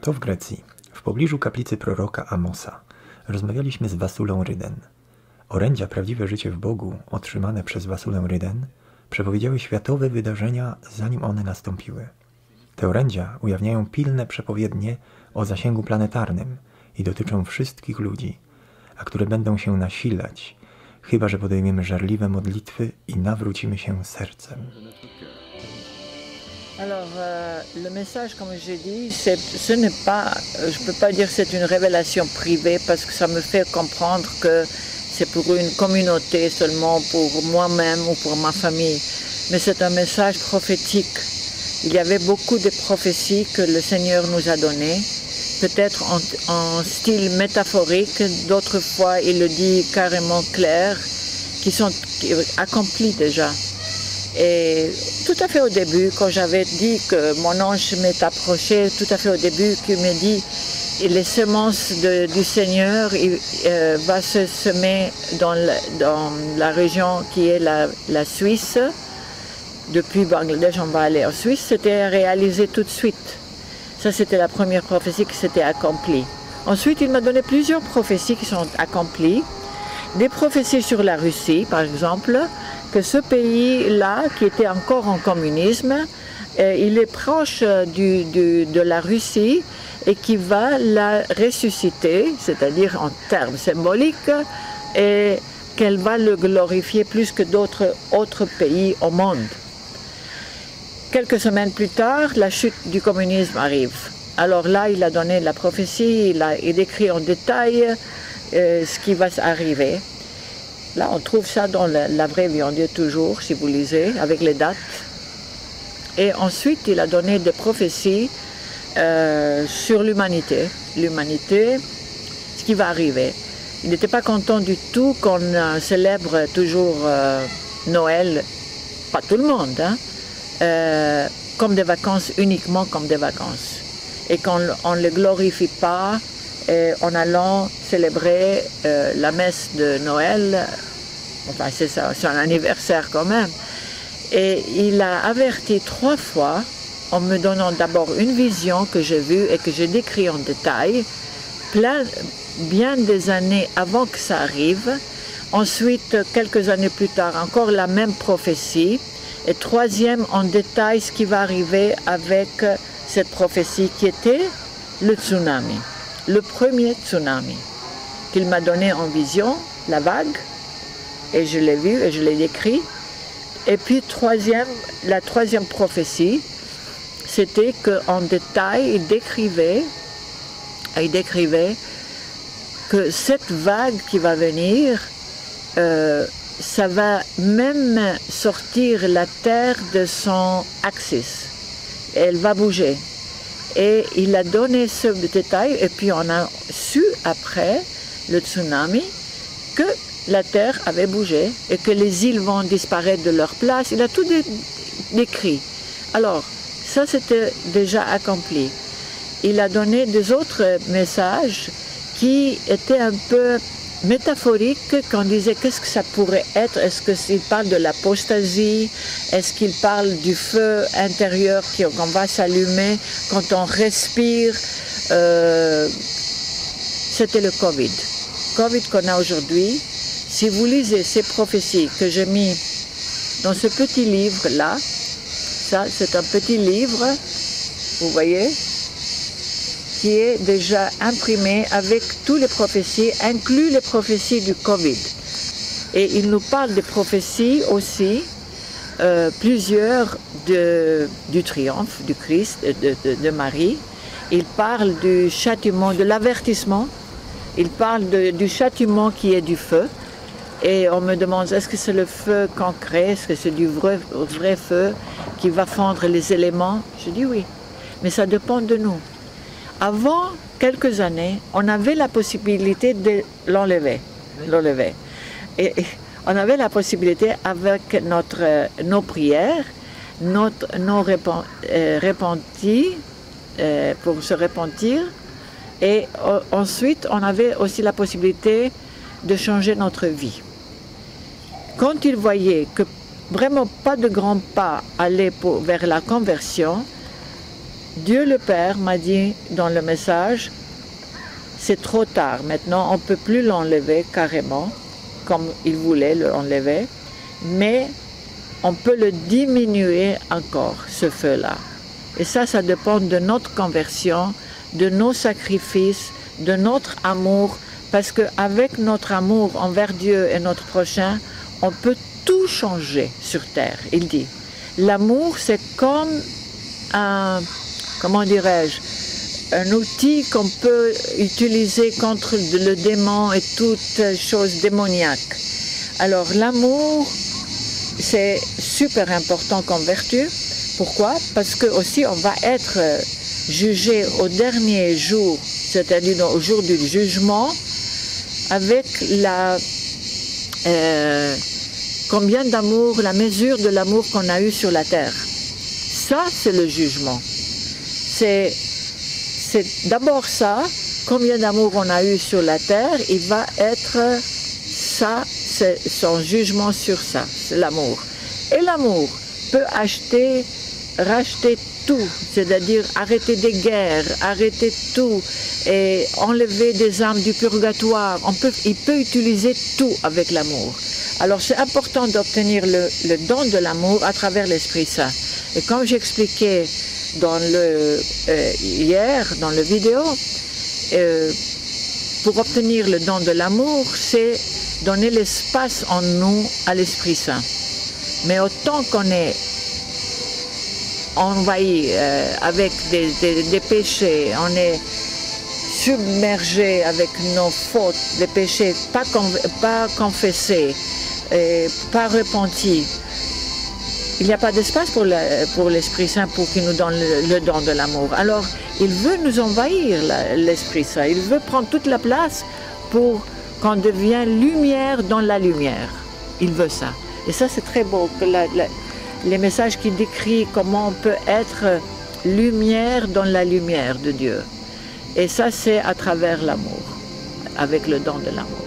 To w Grecji, w pobliżu kaplicy proroka Amosa, rozmawialiśmy z Wasulą Ryden. Orędzia Prawdziwe życie w Bogu, otrzymane przez Wasulę Ryden, przepowiedziały światowe wydarzenia, zanim one nastąpiły. Te orędzia ujawniają pilne przepowiednie o zasięgu planetarnym i dotyczą wszystkich ludzi, a które będą się nasilać, chyba że podejmiemy żarliwe modlitwy i nawrócimy się sercem. Alors, le message, comme j'ai dit, ce n'est pas, je ne peux pas dire que c'est une révélation privée parce que ça me fait comprendre que c'est pour une communauté seulement, pour moi-même ou pour ma famille. Mais c'est un message prophétique. Il y avait beaucoup de prophéties que le Seigneur nous a données, peut-être en style métaphorique, d'autres fois il le dit carrément clair, qui sont accomplis déjà. Et tout à fait au début, quand j'avais dit que mon ange m'est approché, tout à fait au début, qu'il me dit et les semences du Seigneur va se semer dans la région qui est la Suisse. Depuis Bangladesh, on va aller en Suisse. C'était réalisé tout de suite. Ça, c'était la première prophétie qui s'était accomplie. Ensuite, il m'a donné plusieurs prophéties qui sont accomplies. Des prophéties sur la Russie, par exemple, que ce pays-là, qui était encore en communisme, il est proche de la Russie et qui va la ressusciter, c'est-à-dire en termes symboliques, et qu'elle va le glorifier plus que d'autres autres pays au monde. Quelques semaines plus tard, la chute du communisme arrive. Alors là, il a donné la prophétie, il décrit en détail ce qui va arriver. Là, on trouve ça dans la vraie vie en Dieu toujours, si vous lisez, avec les dates. Et ensuite, il a donné des prophéties sur l'humanité. L'humanité, ce qui va arriver. Il n'était pas content du tout qu'on célèbre toujours Noël, pas tout le monde, hein, comme des vacances, uniquement comme des vacances. Et qu'on ne le glorifie pas en allant célébrer la messe de Noël. Enfin, c'est ça, c'est un anniversaire quand même. Et il a averti 3 fois, en me donnant d'abord une vision que j'ai vue et que j'ai décrit en détail, bien des années avant que ça arrive. Ensuite, quelques années plus tard, encore la même prophétie. Et troisième, en détail, ce qui va arriver avec cette prophétie qui était le tsunami. Le premier tsunami qu'il m'a donné en vision, la vague, et je l'ai vu et je l'ai décrit. Et puis la troisième prophétie, c'était qu'en détail, il décrivait que cette vague qui va venir, ça va même sortir la Terre de son axis. Elle va bouger. Et il a donné ce détail, et puis on a su après le tsunami que la Terre avait bougé et que les îles vont disparaître de leur place. Il a tout décrit. Alors, ça c'était déjà accompli. Il a donné des autres messages qui étaient un peu métaphoriques, qu'on disait qu'est-ce que ça pourrait être. Est-ce qu'il parle de l'apostasie? Est-ce qu'il parle du feu intérieur qu'on va s'allumer quand on respire? C'était le Covid. Covid qu'on a aujourd'hui. Si vous lisez ces prophéties que j'ai mis dans ce petit livre-là, ça c'est un petit livre, vous voyez, qui est déjà imprimé avec toutes les prophéties, inclus les prophéties du Covid. Et il nous parle des prophéties aussi, plusieurs du triomphe du Christ, de Marie. Il parle du châtiment, de l'avertissement. Il parle du châtiment qui est du feu. Et on me demande, est-ce que c'est le feu concret, est-ce que c'est du vrai feu qui va fondre les éléments? Je dis oui, mais ça dépend de nous. Avant quelques années, on avait la possibilité de l'enlever. Et on avait la possibilité avec nos prières, nos repentis, pour se repentir. Et ensuite, on avait aussi la possibilité de changer notre vie. Quand il voyait que vraiment pas de grands pas allaient vers la conversion, Dieu le Père m'a dit dans le message, c'est trop tard, maintenant on ne peut plus l'enlever carrément, comme il voulait l'enlever, mais on peut le diminuer encore, ce feu-là. Et ça dépend de notre conversion, de nos sacrifices, de notre amour, parce qu'avec notre amour envers Dieu et notre prochain, on peut tout changer sur terre, il dit. L'amour, c'est comme un, comment dirais-je, un outil qu'on peut utiliser contre le démon et toutes choses démoniaques. Alors l'amour, c'est super important comme vertu. Pourquoi? Parce que aussi on va être jugé au dernier jour, c'est-à-dire au jour du jugement, avec la combien d'amour, la mesure de l'amour qu'on a eu sur la terre. Ça, c'est le jugement. C'est d'abord ça, combien d'amour on a eu sur la terre, il va être ça, c'est son jugement sur ça, c'est l'amour. Et l'amour peut racheter tout, c'est-à-dire arrêter des guerres, arrêter tout et enlever des âmes du purgatoire. Il peut utiliser tout avec l'amour. Alors c'est important d'obtenir le don de l'amour à travers l'Esprit Saint. Et comme j'expliquais hier dans la vidéo, pour obtenir le don de l'amour, c'est donner l'espace en nous à l'Esprit Saint. Mais autant qu'on est envahi avec des péchés, on est submergé avec nos fautes, des péchés pas confessés, pas repentis, il n'y a pas d'espace pour l'Esprit Saint pour qu'il nous donne le don de l'amour. Alors, il veut nous envahir, l'Esprit Saint. Il veut prendre toute la place pour qu'on devienne lumière dans la lumière. Il veut ça. Et ça, c'est très beau, que les messages qui décrivent comment on peut être lumière dans la lumière de Dieu. Et ça, c'est à travers l'amour, avec le don de l'amour.